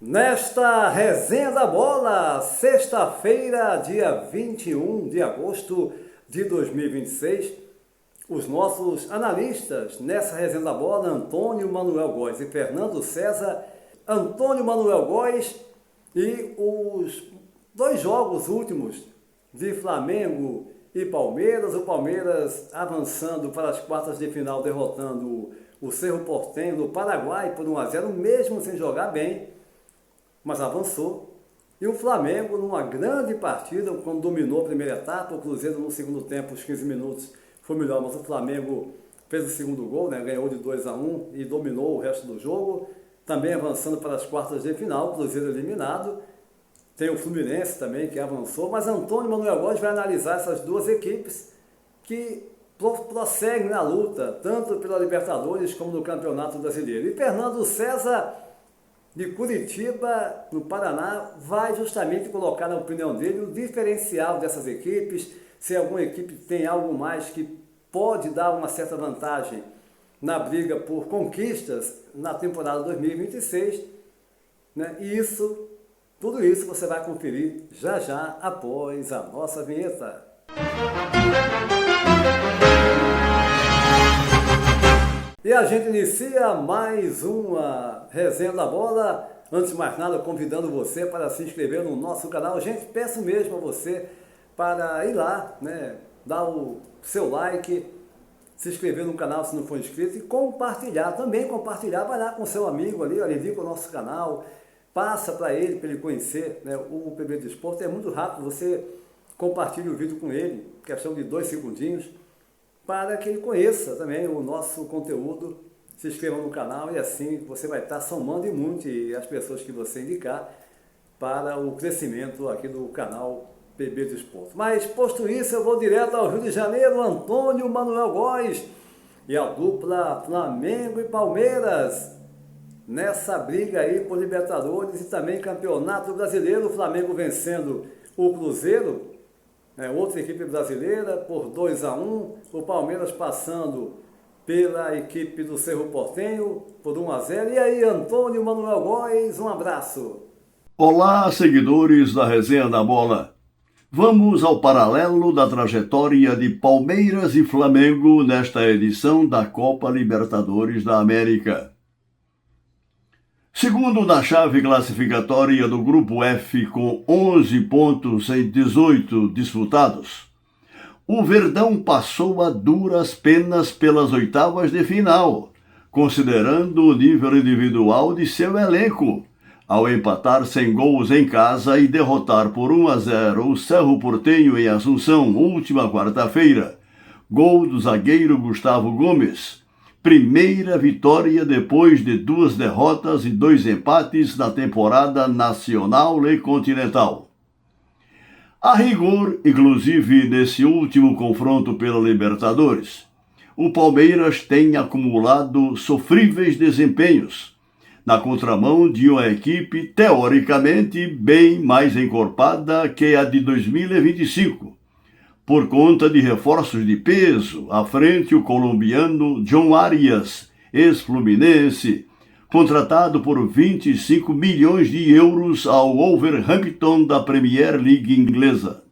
Nesta resenha da bola, sexta-feira, dia 21 de agosto de 2026, os nossos analistas nessa resenha da bola, Antônio Manuel Góes e Fernando César. Antônio Manuel Góes e os dois jogos últimos de Flamengo e Palmeiras, o Palmeiras avançando para as quartas de final, derrotando o Cerro Porteño do Paraguai por 1-0, mesmo sem jogar bem, mas avançou. E o Flamengo numa grande partida, quando dominou a primeira etapa, o Cruzeiro no segundo tempo, os 15 minutos, foi melhor, mas o Flamengo fez o segundo gol, ganhou de 2-1 e dominou o resto do jogo, também avançando para as quartas de final, o Cruzeiro eliminado. Tem o Fluminense também, que avançou, mas Antônio Manuel Góes vai analisar essas duas equipes que prosseguem na luta, tanto pela Libertadores como no Campeonato Brasileiro. E Fernando César, de Curitiba, no Paraná, vai justamente colocar na opinião dele o diferencial dessas equipes, se alguma equipe tem algo mais que pode dar uma certa vantagem na briga por conquistas na temporada 2026, E tudo isso você vai conferir já já após a nossa vinheta. E a gente inicia mais uma resenha da bola. Antes de mais nada, convidando você para se inscrever no nosso canal. Gente, peço mesmo a você para ir lá, dar o seu like, se inscrever no canal se não for inscrito e compartilhar. Também compartilhar, vai lá com seu amigo ali, indica o nosso canal, passa para ele conhecer o PB Desporto. É muito rápido, você compartilha o vídeo com ele, questão de 2 segundinhos, para que ele conheça também o nosso conteúdo, se inscreva no canal e assim você vai estar somando muito e as pessoas que você indicar para o crescimento aqui do canal PB Desporto. Mas posto isso, eu vou direto ao Rio de Janeiro, Antônio Manuel Góes e a dupla Flamengo e Palmeiras nessa briga aí por Libertadores e também Campeonato Brasileiro. O Flamengo vencendo o Cruzeiro, outra equipe brasileira, por 2-1, o Palmeiras passando pela equipe do Cerro Porteño por 1-0. E aí, Antônio Manuel Góes, um abraço. Olá, seguidores da Resenha da Bola. Vamos ao paralelo da trajetória de Palmeiras e Flamengo nesta edição da Copa Libertadores da América. Segundo na chave classificatória do Grupo F, com 11 pontos em 18 disputados, o Verdão passou a duras penas pelas oitavas de final, considerando o nível individual de seu elenco, ao empatar sem gols em casa e derrotar por 1-0 o Cerro Porteño em Assunção, última quarta-feira. Gol do zagueiro Gustavo Gomes. Primeira vitória depois de 2 derrotas e 2 empates na temporada nacional e continental. A rigor, inclusive nesse último confronto pela Libertadores, o Palmeiras tem acumulado sofríveis desempenhos, na contramão de uma equipe teoricamente bem mais encorpada que a de 2025, por conta de reforços de peso, à frente o colombiano John Arias, ex-Fluminense, contratado por 25 milhões de euros ao Wolverhampton da Premier League inglesa.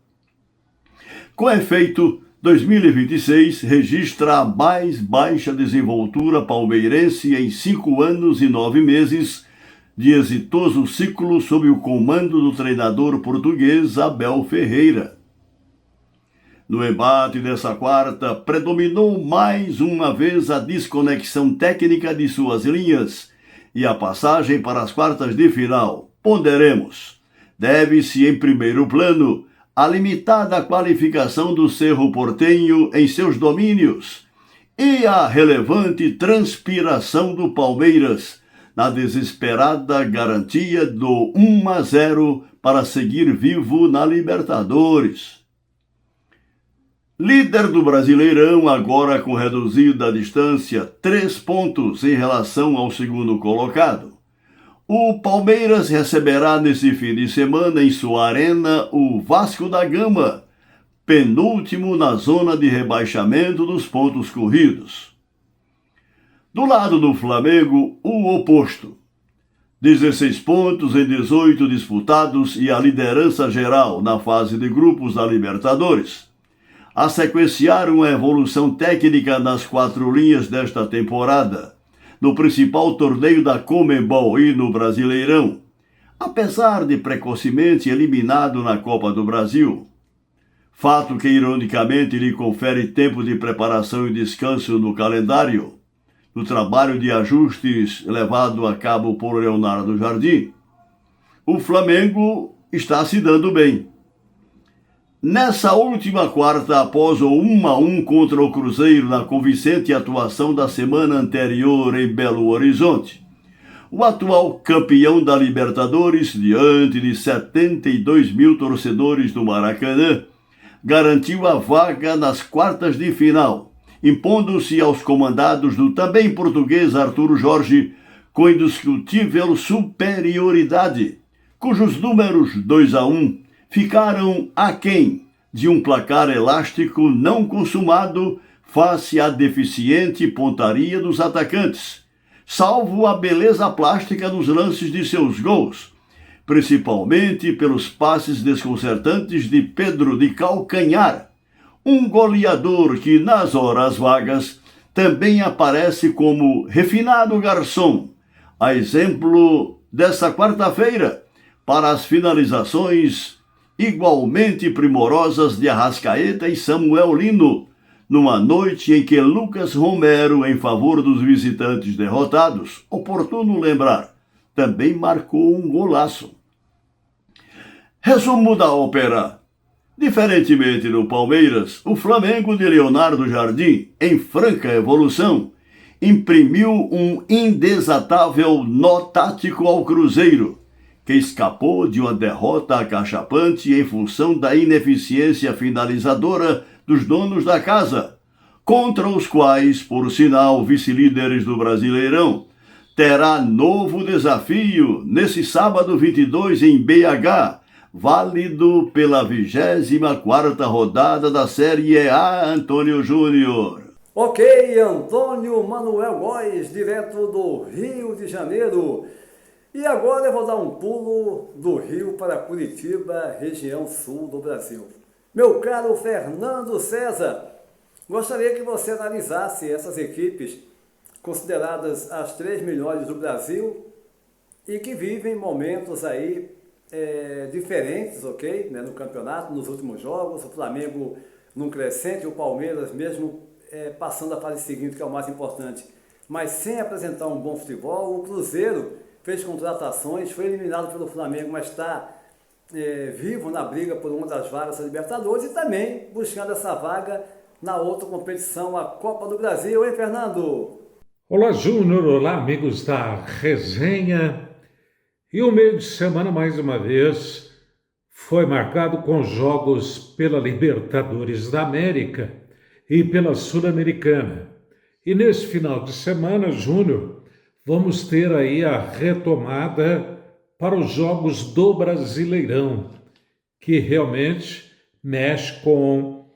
Com efeito, 2026 registra a mais baixa desenvoltura palmeirense em 5 anos e 9 meses de exitoso ciclo sob o comando do treinador português Abel Ferreira. No embate dessa quarta, predominou mais uma vez a desconexão técnica de suas linhas e a passagem para as quartas de final. Ponderemos. Deve-se, em primeiro plano, a limitada qualificação do Cerro Porteño em seus domínios e a relevante transpiração do Palmeiras na desesperada garantia do 1-0 para seguir vivo na Libertadores. Líder do Brasileirão, agora com reduzida distância, 3 pontos em relação ao segundo colocado. O Palmeiras receberá nesse fim de semana em sua arena o Vasco da Gama, penúltimo na zona de rebaixamento dos pontos corridos. Do lado do Flamengo, o oposto. 16 pontos em 18 disputados e a liderança geral na fase de grupos da Libertadores. A sequenciar uma evolução técnica nas 4 linhas desta temporada, no principal torneio da Conmebol e no Brasileirão, apesar de precocemente eliminado na Copa do Brasil. Fato que ironicamente lhe confere tempo de preparação e descanso no calendário, no trabalho de ajustes levado a cabo por Leonardo Jardim. O Flamengo está se dando bem. Nessa última quarta, após o 1-1 contra o Cruzeiro na convincente atuação da semana anterior em Belo Horizonte, o atual campeão da Libertadores, diante de 72 mil torcedores do Maracanã, garantiu a vaga nas quartas de final, impondo-se aos comandados do também português Arthur Jorge com indiscutível superioridade, cujos números 2-1 ficaram aquém de um placar elástico não consumado face à deficiente pontaria dos atacantes, salvo a beleza plástica dos lances de seus gols, principalmente pelos passes desconcertantes de Pedro de calcanhar, um goleador que, nas horas vagas, também aparece como refinado garçom, a exemplo dessa quarta-feira, para as finalizações igualmente primorosas de Arrascaeta e Samuel Lino, numa noite em que Lucas Romero, em favor dos visitantes derrotados, oportuno lembrar, também marcou um golaço. Resumo da ópera. Diferentemente do Palmeiras, o Flamengo de Leonardo Jardim, em franca evolução, imprimiu um indesatável nó tático ao Cruzeiro, que escapou de uma derrota acachapante em função da ineficiência finalizadora dos donos da casa, contra os quais, por sinal, vice-líderes do Brasileirão, terá novo desafio nesse sábado 22 em BH, válido pela 24ª rodada da Série A, Antônio Júnior. Ok, Antônio Manuel Góes, direto do Rio de Janeiro. E agora eu vou dar um pulo do Rio para Curitiba, região sul do Brasil. Meu caro Fernando César, gostaria que você analisasse essas equipes consideradas as 3 melhores do Brasil e que vivem momentos aí diferentes, ok? Né, no campeonato, nos últimos jogos, o Flamengo num crescente, o Palmeiras mesmo passando a fase seguinte, que é o mais importante, mas sem apresentar um bom futebol. O Cruzeiro fez contratações, foi eliminado pelo Flamengo, mas está vivo na briga por uma das vagas da Libertadores e também buscando essa vaga na outra competição, a Copa do Brasil. Hein, Fernando? Olá, Júnior. Olá, amigos da resenha. E o meio de semana, mais uma vez, foi marcado com jogos pela Libertadores da América e pela Sul-Americana. E nesse final de semana, Júnior, vamos ter aí a retomada para os jogos do Brasileirão, que realmente mexe com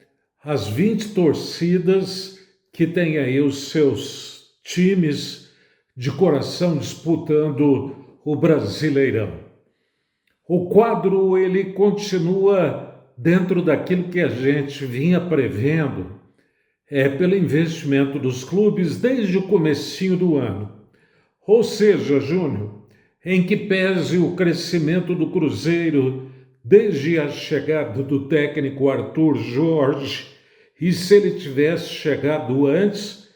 as 20 torcidas que têm aí os seus times de coração disputando o Brasileirão. O quadro, ele continua dentro daquilo que a gente vinha prevendo, pelo investimento dos clubes desde o comecinho do ano. Ou seja, Júnior, em que pese o crescimento do Cruzeiro desde a chegada do técnico Arthur Jorge, e se ele tivesse chegado antes,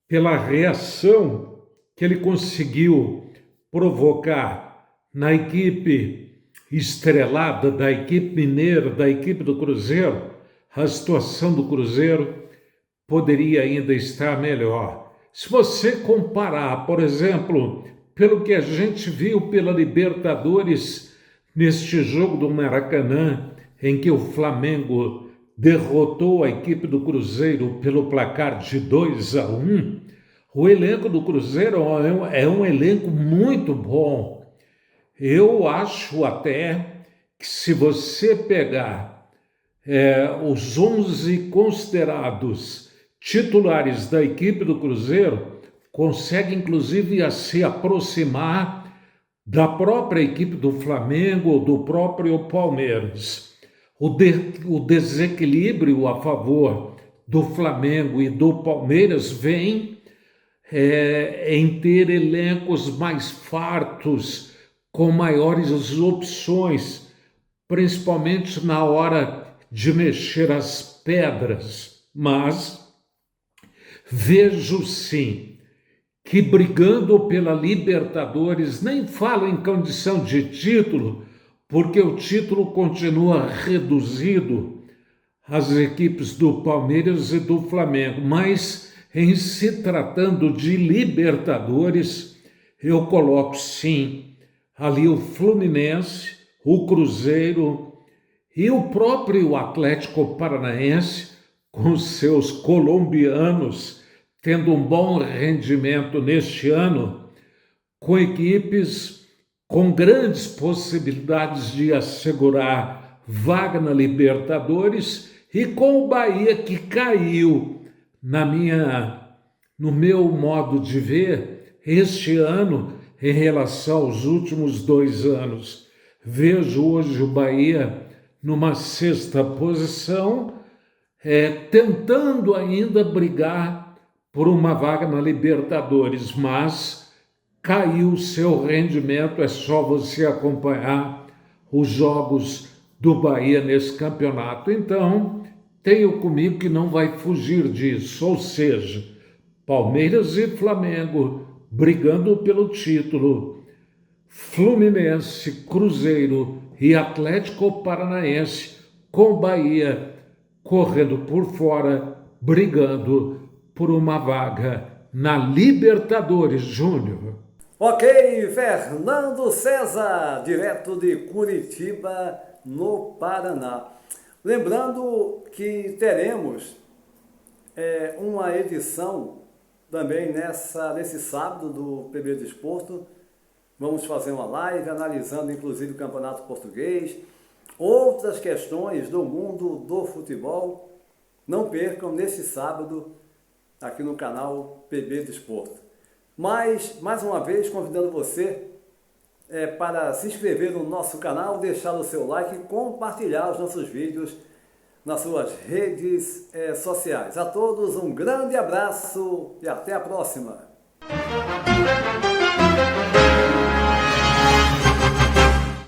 pela reação que ele conseguiu provocar na equipe estrelada, da equipe mineira, da equipe do Cruzeiro, a situação do Cruzeiro poderia ainda estar melhor. Se você comparar, por exemplo, pelo que a gente viu pela Libertadores neste jogo do Maracanã, em que o Flamengo derrotou a equipe do Cruzeiro pelo placar de 2-1, o elenco do Cruzeiro é um elenco muito bom. Eu acho até que se você pegar os 11 considerados titulares da equipe do Cruzeiro, consegue inclusive se aproximar da própria equipe do Flamengo ou do próprio Palmeiras. O desequilíbrio a favor do Flamengo e do Palmeiras vem em ter elencos mais fartos, com maiores opções, principalmente na hora de mexer as pedras. Mas vejo sim que brigando pela Libertadores, nem falo em condição de título, porque o título continua reduzido às equipes do Palmeiras e do Flamengo, mas em se tratando de Libertadores, eu coloco sim ali o Fluminense, o Cruzeiro e o próprio Atlético Paranaense, com seus colombianos, tendo um bom rendimento neste ano, com equipes com grandes possibilidades de assegurar vaga na Libertadores, e com o Bahia que caiu, no meu modo de ver, este ano em relação aos últimos 2 anos. Vejo hoje o Bahia numa 6ª posição, tentando ainda brigar por uma vaga na Libertadores, mas caiu o seu rendimento. É só você acompanhar os jogos do Bahia nesse campeonato. Então, tenho comigo que não vai fugir disso, ou seja, Palmeiras e Flamengo brigando pelo título, Fluminense, Cruzeiro e Atlético Paranaense, com Bahia correndo por fora, brigando por uma vaga na Libertadores, Júnior. Ok, Fernando César, direto de Curitiba, no Paraná. Lembrando que teremos uma edição também nesse sábado do PB Desporto. Vamos fazer uma live analisando inclusive o Campeonato Português, outras questões do mundo do futebol. Não percam nesse sábado aqui no canal PB Desporto. Mas, mais uma vez, convidando você para se inscrever no nosso canal, deixar o seu like e compartilhar os nossos vídeos nas suas redes sociais. A todos um grande abraço e até a próxima!